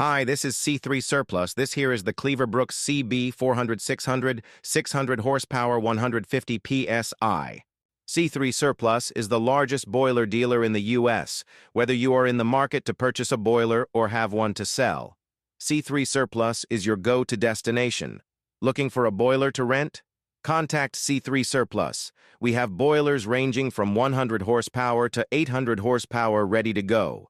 Hi, this is C3 Surplus. This here is the Cleaver Brooks CB 400 600 horsepower 150 PSI. C3 Surplus is the largest boiler dealer in the U.S., whether you are in the market to purchase a boiler or have one to sell. C3 Surplus is your go-to destination. Looking for a boiler to rent? Contact C3 Surplus. We have boilers ranging from 100 horsepower to 800 horsepower ready to go.